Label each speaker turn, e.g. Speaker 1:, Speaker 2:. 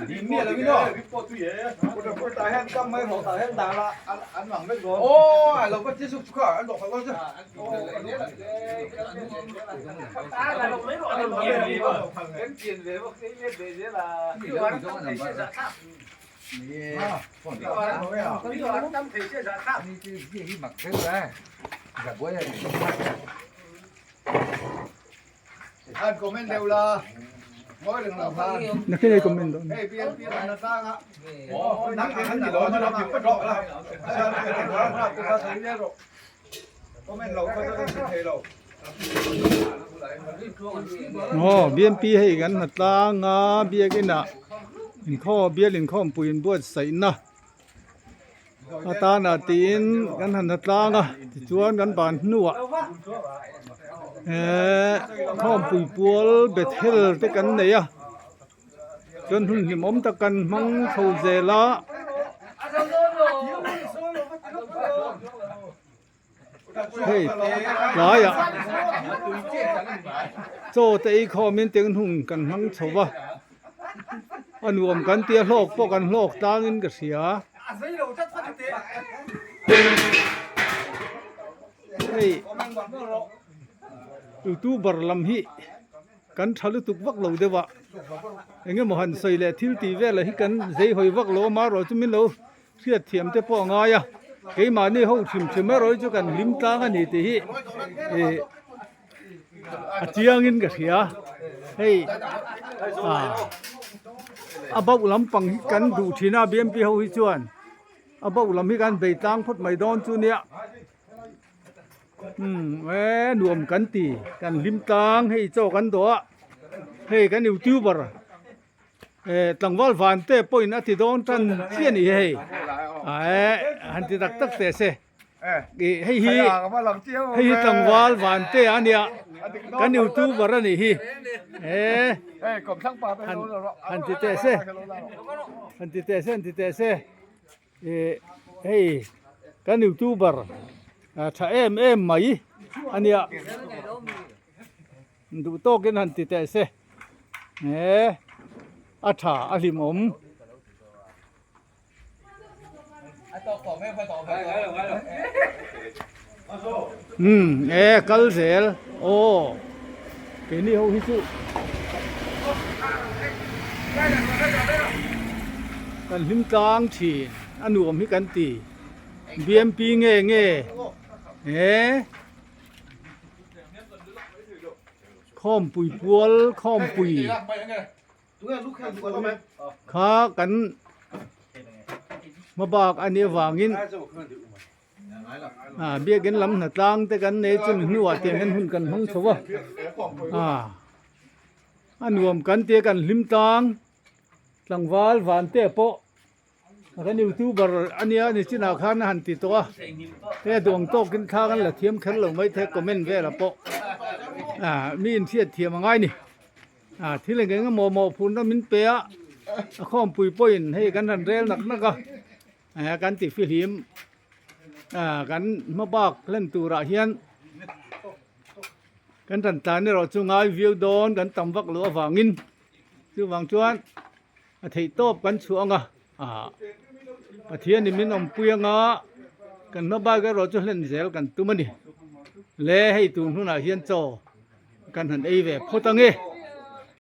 Speaker 1: Di mia la vino. Udah pertahan kam mai ho tahan dah la an wang mai go. Oh, lo ko ti su ka an lo ko sa.
Speaker 2: là lúc mấy đoạn nó cái tiền về bác sĩ biết về thế là cái đoạn tâm thể chia giả khác cái đoạn tâm thể chia giả khác
Speaker 1: Cái mặt cái ra. Dạ bố này. Anh comment đều là ngồi đừng làm sao.
Speaker 3: Nakini comment doon.
Speaker 1: Eh, pian na ta nga. Oh, nang kan ni lo na pi pa ro la. Ka sa ni ro. Comment lo ko ta ni lo.
Speaker 3: BMP ให้กันหัดตางาเบียกินะลินข้อเบียลินข้อมปุยนบวดใส่นะอาตานาตีนกันหันหัดตางาที่ชวนกันบานนัวข้อมปุยปัวเบ็ดเฮลเตกันเนี่ยจนหุ่นหิมอมตะกันมังเข้าเจละเฮ้ยหลายอ่ะโจแต่อีคอมเมนต์เตียงหุ่นกันทั้งชาวะอันรวมกันเตี้ยโลกป้องกันโลกตาเงินก็เสียเฮ้ยตูบารลำหิกันทะลุตุกวักโลเดวะเองมหันใส่แหละทิลตีเวลหิกันใจหอยวักโลมารอจุมินโลเสียเทียมเตป้องายะเกยมานี่เฮาชิมรอยจุกันลิมตากันนี่ติหิอาเจียงินก็เสียเฮ้ยอาบักลำปังกันดูที่หน้า BMP เฮาฮิจวนอาบักลำฮิกันไปตั้งพดไม่ดอนจุเนี่ยรวมกันตีกันลิมตังให้เจ้ากันตัวให้กันยูทูบเบอร์ตั้งวัลฟันเต้ป่อยนัดที่โดนท่านเสียนี่ให้หันที่ตักเตะเสให้ตั้งวัลฟันเต้อันเนี้ยกันยูทูบเบอร์นี่
Speaker 1: กบช่างปลาไป
Speaker 3: หันที่เตะเสหันที่เตะเสให้กันยูทูบเบอร์ถ้าเอ็มไหมอันเนี้ยดูโตกันหันติดแต่เสอาถาอลิมอมกัลเซลโอ้เป็นนี่เขาฮิสุกันหิมกลางทีอันนูมฮิกันตีBMP เง่ข้อมปุยปัวข้อมปุยข้ากันมาบอกอันนี้ว่างินเบี้ยกันลำหน้าต่างแต่กันเนจนหัวเตียงกันหุ่นกันห้องเขาว่าอันรวมกันเตียกันลิมตางตังวาลหวานเตะโปกันยูทูบเบอร์อันนี้นี่จินาคานหันติตัวแต่ดวงโตกินข้าวกันละเทียมขันลงไม่เทคอมเมนต์เวละโปมีอินเทียเทียมง่ายนี่ที่เล่นกันก็โมพูนแล้วมินเปียข้อมปุยป่อยให้กันทันเร็วหนักนักกันติฟิลิมกันมาบอกเล่นตูระเฮียนกันทันตานี่เราจูงายวิวโดนกันตำวักหลวงฝังงินจูวังชวนไทยโต๊บกันช่วงประเทศนี้มีน้องปุยงกันมาบ้านก็เราจะเล่นเซลกันตุ้มนี่เล่ให้ตุนหุ่นอาเฮียนโจกันหันไอเวพอตังเอ